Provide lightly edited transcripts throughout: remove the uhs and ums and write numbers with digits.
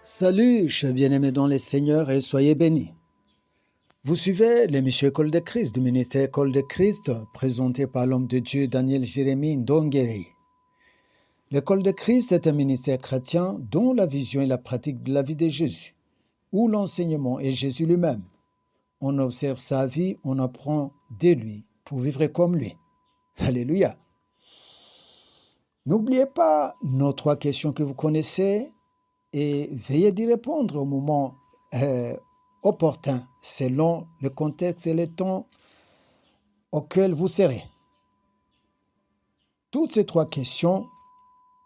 Salut, chers bien-aimés dans les Seigneurs, et soyez bénis. Vous suivez l'émission École de Christ du ministère École de Christ, présenté par l'homme de Dieu Daniel Jérémie Ndongeri. L'École de Christ est un ministère chrétien dont la vision et la pratique de la vie de Jésus, où l'enseignement est Jésus lui-même. On observe sa vie, on apprend de lui pour vivre comme lui. Alléluia. N'oubliez pas nos 3 questions que vous connaissez et veillez d'y répondre au moment opportun, selon le contexte et le temps auquel vous serez. Toutes ces 3 questions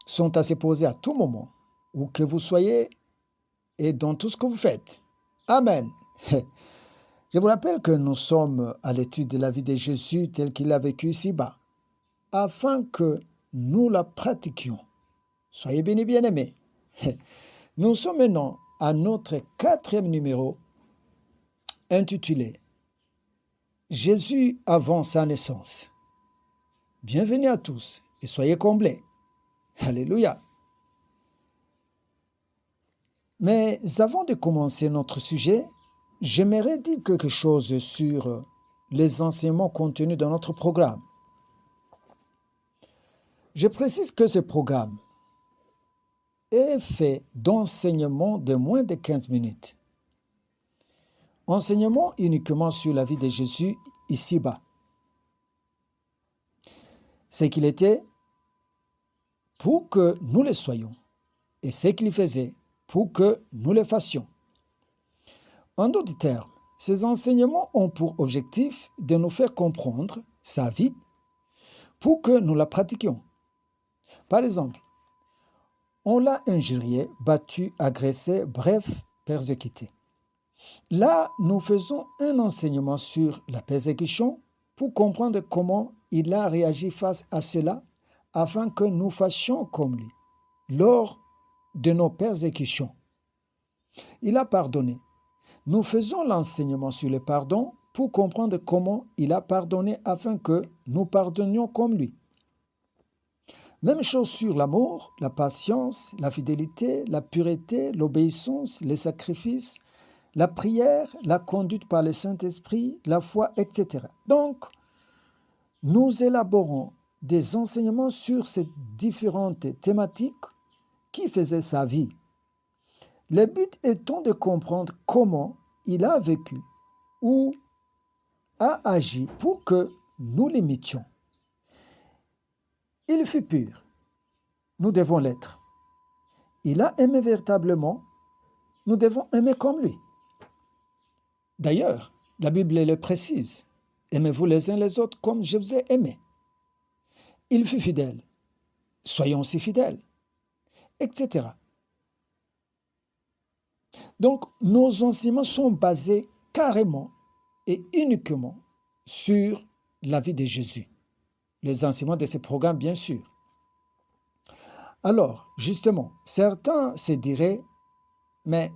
sont à se poser à tout moment, où que vous soyez et dans tout ce que vous faites. Amen. Je vous rappelle que nous sommes à l'étude de la vie de Jésus tel qu'il a vécu ici-bas, afin que nous la pratiquions. Soyez bénis, bien-aimés. Nous sommes maintenant à notre 4e numéro intitulé « Jésus avant sa naissance ». Bienvenue à tous et soyez comblés. Alléluia. Mais avant de commencer notre sujet, j'aimerais dire quelque chose sur les enseignements contenus dans notre programme. Je précise que ce programme est fait d'enseignements de moins de 15 minutes. Enseignement uniquement sur la vie de Jésus ici-bas. Ce qu'il était pour que nous le soyons et ce qu'il faisait pour que nous le fassions. En d'autres termes, ces enseignements ont pour objectif de nous faire comprendre sa vie pour que nous la pratiquions. Par exemple, on l'a injurié, battu, agressé, bref, persécuté. Là, nous faisons un enseignement sur la persécution pour comprendre comment il a réagi face à cela afin que nous fassions comme lui lors de nos persécutions. Il a pardonné. Nous faisons l'enseignement sur le pardon pour comprendre comment il a pardonné afin que nous pardonnions comme lui. Même chose sur l'amour, la patience, la fidélité, la pureté, l'obéissance, les sacrifices, la prière, la conduite par le Saint-Esprit, la foi, etc. Donc, nous élaborons des enseignements sur ces différentes thématiques qui faisaient sa vie. Le but étant de comprendre comment il a vécu ou a agi pour que nous l'imitions. Il fut pur. Nous devons l'être. Il a aimé véritablement. Nous devons aimer comme lui. D'ailleurs, la Bible le précise. Aimez-vous les uns les autres comme je vous ai aimé. Il fut fidèle. Soyons aussi fidèles, etc. Donc, nos enseignements sont basés carrément et uniquement sur la vie de Jésus. Les enseignements de ce programme, bien sûr. Alors, justement, certains se diraient, mais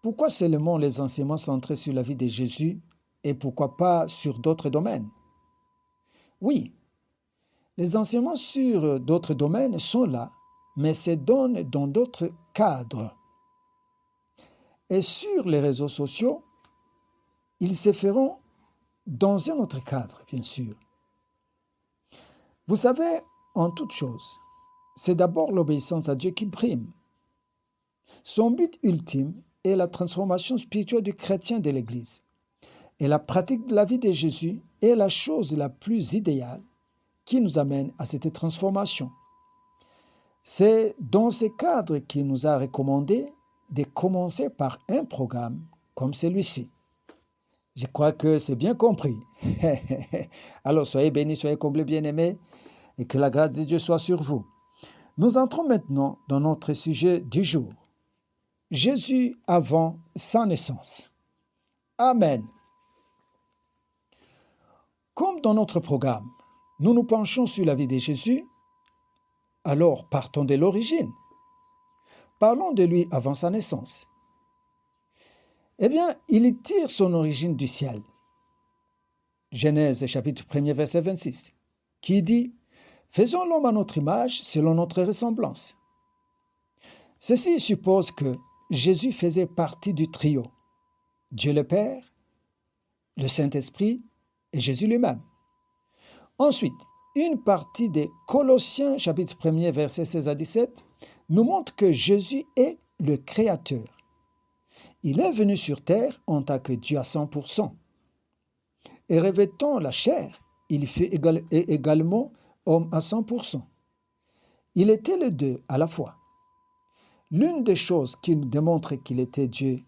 pourquoi seulement les enseignements centrés sur la vie de Jésus et pourquoi pas sur d'autres domaines? Oui, les enseignements sur d'autres domaines sont là, mais se donnent dans d'autres cadres. Et sur les réseaux sociaux, ils se feront dans un autre cadre, bien sûr. Vous savez, en toute chose, c'est d'abord l'obéissance à Dieu qui prime. Son but ultime est la transformation spirituelle du chrétien de l'Église. Et la pratique de la vie de Jésus est la chose la plus idéale qui nous amène à cette transformation. C'est dans ce cadre qu'il nous a recommandé de commencer par un programme comme celui-ci. Je crois que c'est bien compris. Alors, soyez bénis, soyez comblés, bien-aimés, et que la grâce de Dieu soit sur vous. Nous entrons maintenant dans notre sujet du jour. Jésus avant sa naissance. Amen. Comme dans notre programme, nous nous penchons sur la vie de Jésus, alors partons de l'origine. Parlons de lui avant sa naissance. Eh bien, il tire son origine du ciel. Genèse chapitre 1er verset 26, qui dit « Faisons l'homme à notre image, selon notre ressemblance ». Ceci suppose que Jésus faisait partie du trio, Dieu le Père, le Saint-Esprit et Jésus lui-même. Ensuite, une partie des Colossiens, chapitre 1er, versets 16 à 17, nous montre que Jésus est le Créateur. Il est venu sur terre en tant que Dieu à 100%. Et revêtant la chair, il fut également homme à 100%. Il était les deux à la fois. L'une des choses qui nous démontre qu'il était Dieu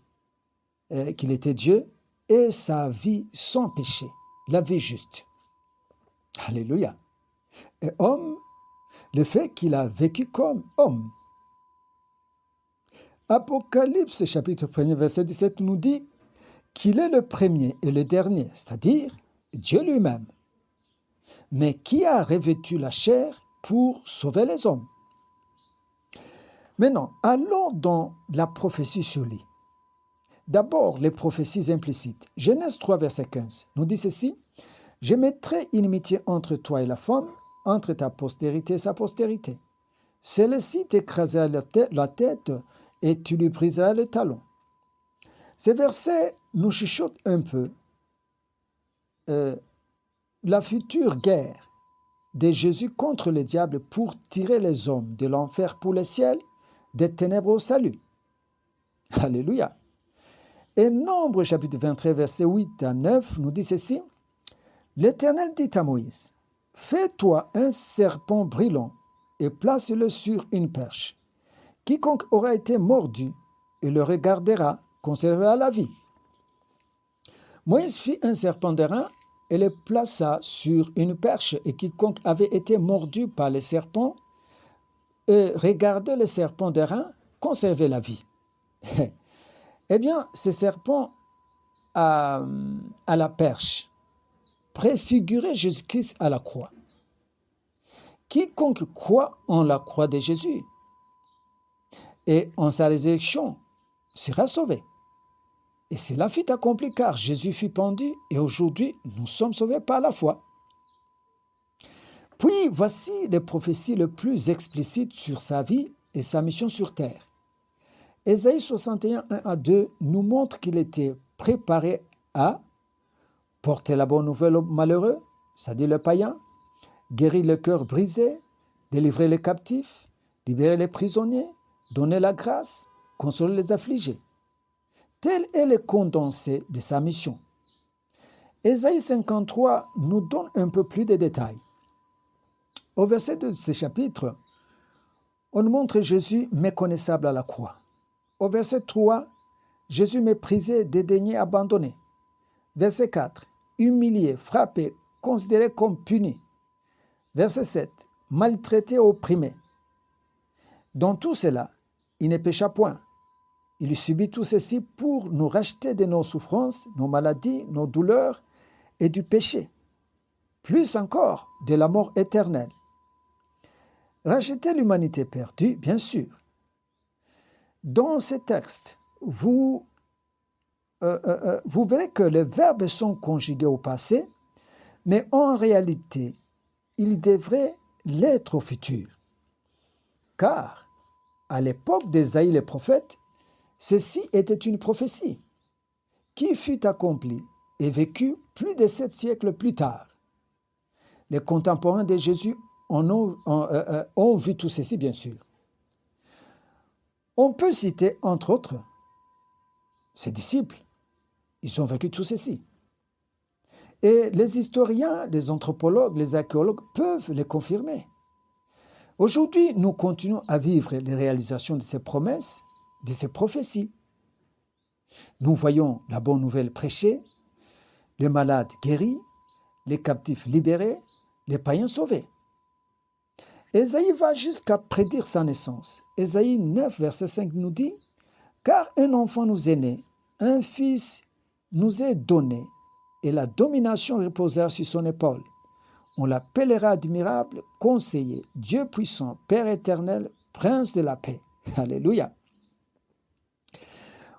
est sa vie sans péché, la vie juste. Alléluia. Et homme, le fait qu'il a vécu comme homme. Apocalypse chapitre 1er verset 17 nous dit qu'il est le premier et le dernier, c'est-à-dire Dieu lui-même, mais qui a revêtu la chair pour sauver les hommes. Maintenant, allons dans la prophétie sur lui. D'abord, les prophéties implicites. Genèse 3, verset 15 nous dit ceci: « Je mettrai inimitié entre toi et la femme, entre ta postérité et sa postérité. Celle-ci t'écrasera la tête et tu lui briseras le talon. » Ces versets nous chuchotent un peu la future guerre de Jésus contre le diable pour tirer les hommes de l'enfer pour le ciel, des ténèbres au salut. Alléluia. Et Nombre chapitre 23, verset 8 à 9 nous dit ceci: « L'Éternel dit à Moïse, fais-toi un serpent brillant et place-le sur une perche. Quiconque aura été mordu et le regardera conservera la vie. » Moïse fit un serpent d'airain et le plaça sur une perche, et quiconque avait été mordu par les serpents et regardait le serpent d'airain conservait la vie. Eh bien, ce serpent à la perche préfigurait Jésus-Christ à la croix. Quiconque croit en la croix de Jésus et en sa résurrection sera sauvé. Et cela fut accompli car Jésus fut pendu et aujourd'hui nous sommes sauvés par la foi. Puis voici les prophéties les plus explicites sur sa vie et sa mission sur terre. Ésaïe 61, 1 à 2 nous montre qu'il était préparé à porter la bonne nouvelle aux malheureux, c'est-à-dire le païen, guérir le cœur brisé, délivrer les captifs, libérer les prisonniers, donner la grâce, consoler les affligés. Tel est le condensé de sa mission. Ésaïe 53 nous donne un peu plus de détails. Au verset de ce chapitre, on nous montre Jésus méconnaissable à la croix. Au verset 3, Jésus méprisé, dédaigné, abandonné. Verset 4, humilié, frappé, considéré comme puni. Verset 7, maltraité, opprimé. Dans tout cela, il ne pécha point. Il subit tout ceci pour nous racheter de nos souffrances, nos maladies, nos douleurs et du péché. Plus encore, de la mort éternelle. Racheter l'humanité perdue, bien sûr. Dans ces textes, vous verrez que les verbes sont conjugués au passé, mais en réalité, ils devraient l'être au futur. Car, à l'époque d'Ésaïe le prophète, ceci était une prophétie qui fut accomplie et vécue plus de 7 siècles plus tard. Les contemporains de Jésus ont vu tout ceci, bien sûr. On peut citer, entre autres, ses disciples. Ils ont vécu tout ceci. Et les historiens, les anthropologues, les archéologues peuvent les confirmer. Aujourd'hui, nous continuons à vivre les réalisations de ces promesses, de ces prophéties. Nous voyons la bonne nouvelle prêchée, les malades guéris, les captifs libérés, les païens sauvés. Ésaïe va jusqu'à prédire sa naissance. Ésaïe 9, verset 5 nous dit: « Car un enfant nous est né, un fils nous est donné, et la domination reposera sur son épaule. On l'appellera admirable, conseiller, Dieu puissant, Père éternel, prince de la paix. » Alléluia.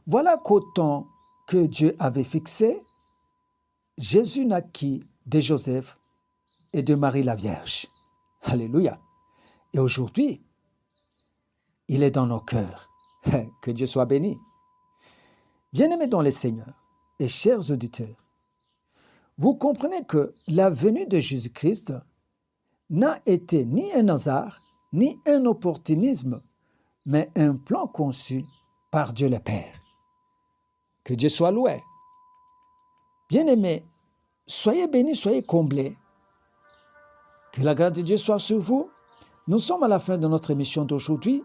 Voilà qu'au temps que Dieu avait fixé, Jésus naquit de Joseph et de Marie la Vierge. Alléluia. Et aujourd'hui, il est dans nos cœurs. Que Dieu soit béni. Bien-aimés dans le Seigneur et chers auditeurs, vous comprenez que la venue de Jésus-Christ n'a été ni un hasard, ni un opportunisme, mais un plan conçu par Dieu le Père. Que Dieu soit loué. Bien-aimés, soyez bénis, soyez comblés. Que la grâce de Dieu soit sur vous. Nous sommes à la fin de notre émission d'aujourd'hui.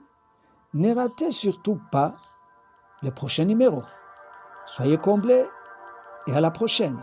Ne ratez surtout pas le prochain numéro. Soyez comblés et à la prochaine.